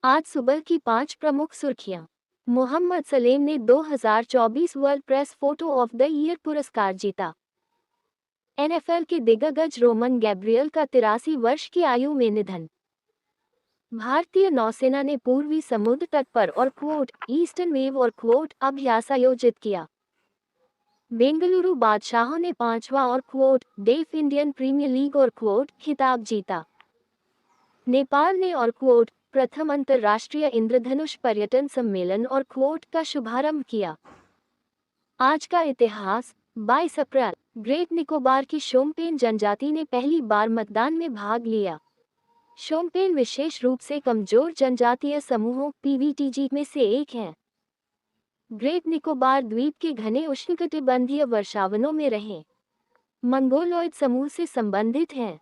आज सुबह की 5 प्रमुख सुर्खियां। मोहम्मद सलेम ने 2024 world press photo of the year पुरस्कार जीता। एनएफएल के दिग्गज रोमन गैब्रियल का 83 वर्ष की आयु में निधन। भारतीय नौसेना ने पूर्वी समुद्र तट पर और ईस्टर्न वेव और अभ्यास आयोजित किया। बेंगलुरु बादशाहों ने 5वां और डेफ इंडियन प्रीमियर लीग और खिताब जीता। नेपाल ने और प्रथम अंतर्राष्ट्रीय इंद्रधनुष पर्यटन सम्मेलन और का शुभारंभ किया। आज का इतिहास। 22 अप्रैल, ग्रेट निकोबार की शोम्पेन जनजाति ने पहली बार मतदान में भाग लिया। शोम्पेन विशेष रूप से कमजोर जनजातीय समूहों पीवीटीजी में से एक है। ग्रेट निकोबार द्वीप के घने उष्णकटिबंधीय वर्षावनों में रहे मंगोलॉयड समूह से संबंधित हैं।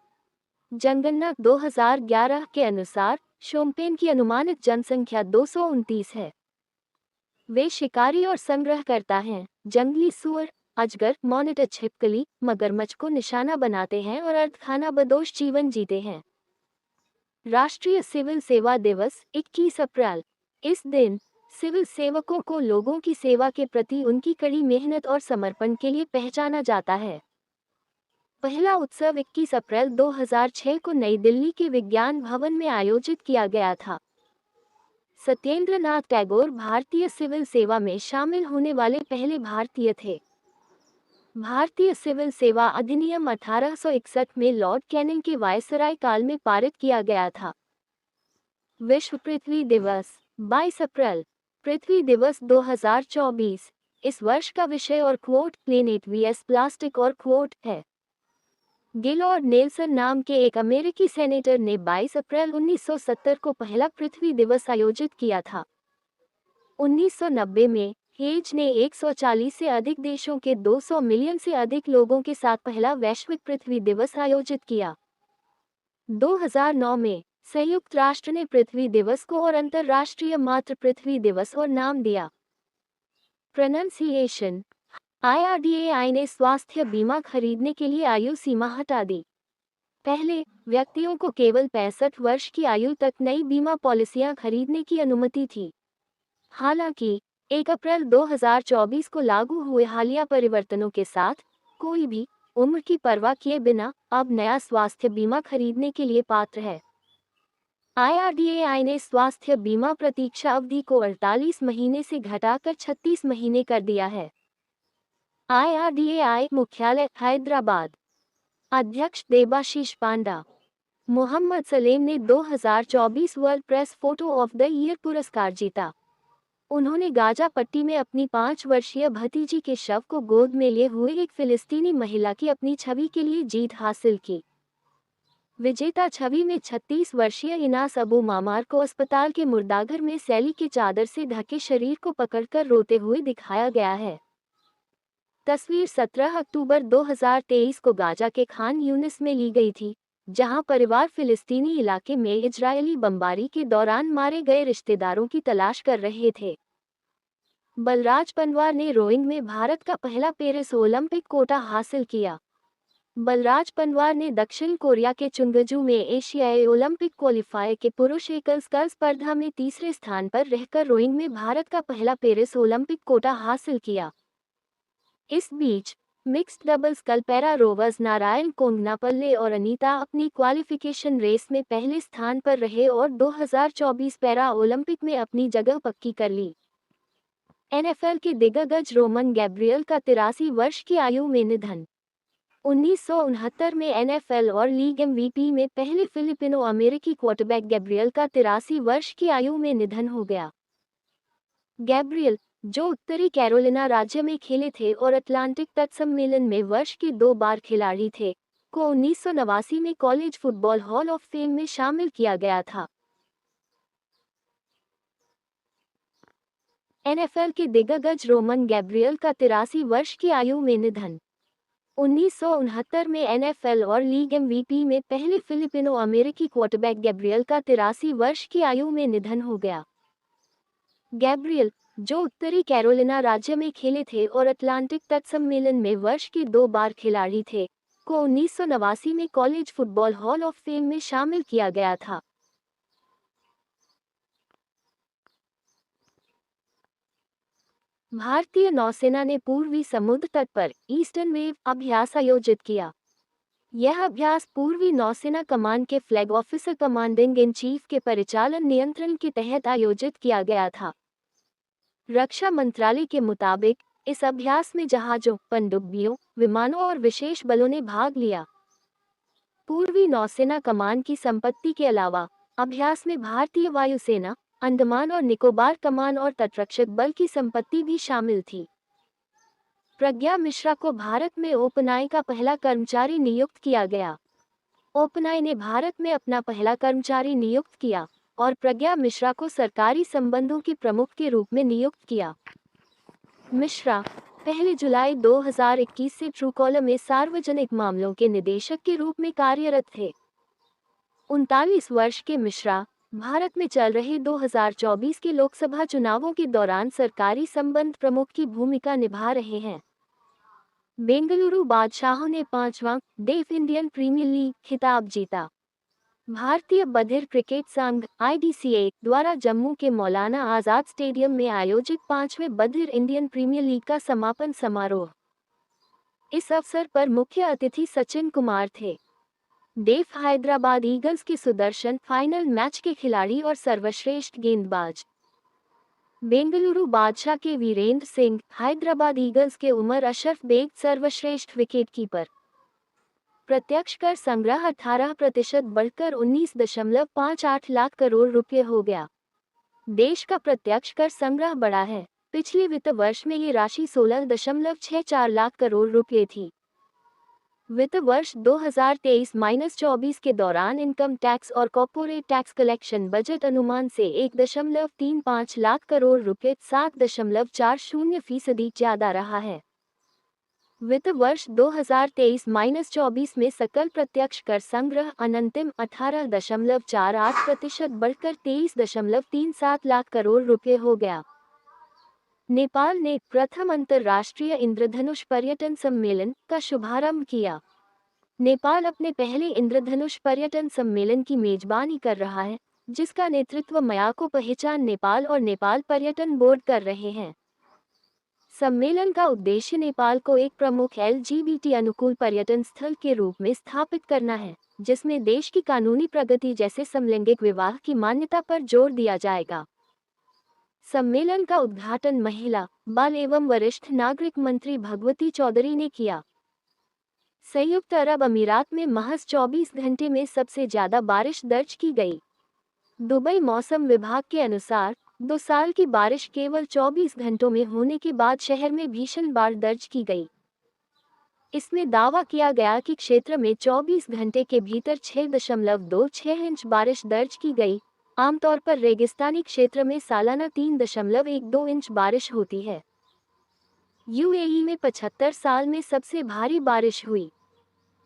जनगणना 2011 के अनुसार शोम्पेन की अनुमानित जनसंख्या 229 है। वे शिकारी और संग्रहकर्ता हैं। जंगली सुअर, अजगर, मॉनिटर छिपकली, मगरमच्छ को निशाना बनाते हैं और अर्धखानाबदोश जीवन जीते हैं। राष्ट्रीय सिविल सेवा दिवस 21 अप्रैल। इस दिन सिविल सेवकों को लोगों की सेवा के प्रति उनकी कड़ी मेहनत और समर्पण के लिए पहचाना जाता है। पहला उत्सव 21 अप्रैल 2006 को नई दिल्ली के विज्ञान भवन में आयोजित किया गया था। सत्येंद्र नाथ टैगोर भारतीय सिविल सेवा में शामिल होने वाले पहले भारतीय थे। भारतीय सिविल सेवा अधिनियम 1861 में लॉर्ड कैनिंग के वायसराय काल में पारित किया गया था। विश्व पृथ्वी दिवस 22 अप्रैल। पृथ्वी दिवस 2024 इस वर्ष का विषय और प्लेनेट वीएस प्लास्टिक और है। गिलॉर्ड नेल्सन नाम के एक अमेरिकी सेनेटर ने 22 अप्रैल 1970 को पहला पृथ्वी दिवस आयोजित किया था। 1990 में हेज ने 140 से अधिक देशों के 200 मिलियन से अधिक लोगों के साथ पहला वैश्विक पृथ्वी दिवस आयोजित किया। 2009 में संयुक्त राष्ट्र ने पृथ्वी दिवस को और अंतर्राष्ट्रीय मातृ पृथ्वी दिवस और नाम दिया। प्रोनंसिएशन। IRDAI ने स्वास्थ्य बीमा खरीदने के लिए आयु सीमा हटा दी। पहले व्यक्तियों को केवल 65 वर्ष की आयु तक नई बीमा पॉलिसियां खरीदने की अनुमति थी। हालांकि 1 अप्रैल 2024 को लागू हुए हालिया परिवर्तनों के साथ कोई भी उम्र की परवाह किए बिना अब नया स्वास्थ्य बीमा खरीदने के लिए पात्र है। IRDAI ने स्वास्थ्य बीमा प्रतीक्षा अवधि को 48 महीने से घटाकर 36 महीने कर दिया है। IRDAI मुख्यालय हैदराबाद। अध्यक्ष देबाशीष पांडा। मोहम्मद सलेम ने 2024 world press photo of the year पुरस्कार जीता। उन्होंने गाजा पट्टी में अपनी 5 वर्षीय भतीजी के शव को गोद में लिए हुए एक फिलिस्तीनी महिला की अपनी छवि के लिए जीत हासिल की। विजेता छवि में 36 वर्षीय इनास अबू मामार को अस्पताल के मुर्दाघर में सैली के चादर से ढके शरीर को पकड़कर रोते हुए दिखाया गया है। तस्वीर 17 अक्टूबर 2023 को गाजा के खान यूनिस में ली गई थी, जहां परिवार फिलिस्तीनी इलाके में इजरायली बमबारी के दौरान मारे गए रिश्तेदारों की तलाश कर रहे थे। बलराज पनवार ने रोइंग में भारत का पहला पेरिस ओलंपिक कोटा हासिल किया। बलराज पनवार ने दक्षिण कोरिया के चुंगजू में एशियाई ओलंपिक क्वालिफायर के पुरुष एकल स्कल स्पर्धा में तीसरे स्थान पर रहकर रोइंग में भारत का पहला पेरिस ओलंपिक कोटा हासिल किया। इस बीच मिक्स्ड डबल्स कल पैरा रोवर्स नारायण कोंगनापल्ले और अनीता अपनी क्वालिफिकेशन रेस में पहले स्थान पर रहे और 2024 पैरा ओलंपिक में अपनी जगह पक्की कर ली। एनएफएल के दिग्गज रोमन गैब्रियल का 83 वर्ष की आयु में निधन। 1969 में एनएफएल और लीग एमवीपी में पहले फिलिपिनो अमेरिकी क्वार्टरबैक गैब्रियल का 83 वर्ष की आयु में निधन हो गया। गैब्रियल, जो उत्तरी कैरोलिना राज्य में खेले थे और अटलांटिक तट सम्मेलन में वर्ष के 2 बार खिलाड़ी थे, को 1989 में college football hall of fame में शामिल किया गया था। एनएफएल के दिग्गज रोमन गैब्रियल का 83 वर्ष की आयु में निधन। 1969 में एनएफएल और लीग एमवीपी में पहले फिलिपिनो अमेरिकी क्वार्टरबैक गैब्रियल का 83 वर्ष की आयु में निधन हो गया। गैब्रियल, जो उत्तरी कैरोलिना राज्य में खेले थे और अटलांटिक तट सम्मेलन में वर्ष के 2 बार खिलाड़ी थे, को 1989 में college football hall of fame में शामिल किया गया था। भारतीय नौसेना ने पूर्वी समुद्र तट पर ईस्टर्न वेव अभ्यास आयोजित किया। यह अभ्यास पूर्वी नौसेना कमान के flag officer commanding in chief के परिचालन नियंत्रण के तहत आयोजित किया गया था। रक्षा मंत्रालय के मुताबिक इस अभ्यास में जहाजों, पनडुब्बियों, विमानों और विशेष बलों ने भाग लिया। पूर्वी नौसेना कमान की संपत्ति के अलावा अभ्यास में भारतीय वायुसेना, अंडमान और निकोबार कमान और तटरक्षक बल की संपत्ति भी शामिल थी। प्रज्ञा मिश्रा को भारत में ओपनआई का पहला कर्मचारी नियुक्त किया गया। ओपनआई ने भारत में अपना पहला कर्मचारी नियुक्त किया और प्रज्ञा मिश्रा को सरकारी संबंधों की प्रमुख के रूप में नियुक्त किया। मिश्रा 1 जुलाई 2021 से ट्रूकॉलर में सार्वजनिक मामलों के निदेशक के रूप में कार्यरत थे। 39 वर्ष के मिश्रा भारत में चल रहे 2024 के लोकसभा चुनावों के दौरान सरकारी संबंध प्रमुख की भूमिका निभा रहे हैं। बेंगलुरु बादशाहों ने 5वां डेफ इंडियन प्रीमियर लीग खिताब जीता। भारतीय बधिर क्रिकेट संघ (IDCA) द्वारा जम्मू के मौलाना आजाद स्टेडियम में आयोजित 5वें बधिर इंडियन प्रीमियर लीग का समापन समारोह। इस अवसर पर मुख्य अतिथि सचिन कुमार थे। डेफ हैदराबाद ईगल्स के सुदर्शन फाइनल मैच के खिलाड़ी और सर्वश्रेष्ठ गेंदबाज। बेंगलुरु बादशाह के वीरेंद्र सिंह, हैदराबाद ईगल्स के उमर अशरफ बेग सर्वश्रेष्ठ विकेटकीपर। प्रत्यक्ष कर संग्रह 18% बढ़कर 19.58 लाख करोड़ रुपए हो गया। देश का प्रत्यक्ष कर संग्रह बढ़ा है। पिछले वित्त वर्ष में ये राशि 16.64 लाख करोड़ रुपए थी। वित्त वर्ष 2023-24 के दौरान इनकम टैक्स और कॉर्पोरेट टैक्स कलेक्शन बजट अनुमान से 1.35 लाख करोड़ रुपए 7.40% ज्यादा रहा है। वित्त वर्ष 2023-24 में सकल प्रत्यक्ष कर संग्रह अनंतिम 18.48% बढ़कर 23.37 लाख करोड़ रुपए हो गया। नेपाल ने प्रथम अंतर्राष्ट्रीय इंद्रधनुष पर्यटन सम्मेलन का शुभारंभ किया। नेपाल अपने पहले इंद्रधनुष पर्यटन सम्मेलन की मेजबानी कर रहा है, जिसका नेतृत्व मयाको पहचान नेपाल और नेपाल पर्यटन बोर्ड कर रहे हैं। सम्मेलन का उद्देश्य नेपाल को एक प्रमुख LGBT अनुकूल पर्यटन स्थल के रूप में स्थापित करना है, जिसमें देश की कानूनी प्रगति जैसे समलैंगिक विवाह की मान्यता पर जोर दिया जाएगा। सम्मेलन का उद्घाटन महिला, बाल एवं वरिष्ठ नागरिक मंत्री भगवती चौधरी ने किया। संयुक्त अरब अमीरात में महज 24 घंटे में सबसे ज्यादा बारिश दर्ज की गई। दुबई मौसम विभाग के अनुसार 2 साल की बारिश केवल 24 घंटों में होने के बाद शहर में भीषण बाढ़ दर्ज की गई। इसमें दावा किया गया कि क्षेत्र में 24 घंटे के भीतर 6.26 इंच बारिश दर्ज की गई। आमतौर पर रेगिस्तानी क्षेत्र में सालाना 3.12 इंच बारिश होती है। यूएई में 75 साल में सबसे भारी बारिश हुई।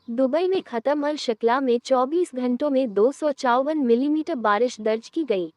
दुबई में खत्म अल शकला में 24 घंटों में 254 मिलीमीटर बारिश दर्ज की गई।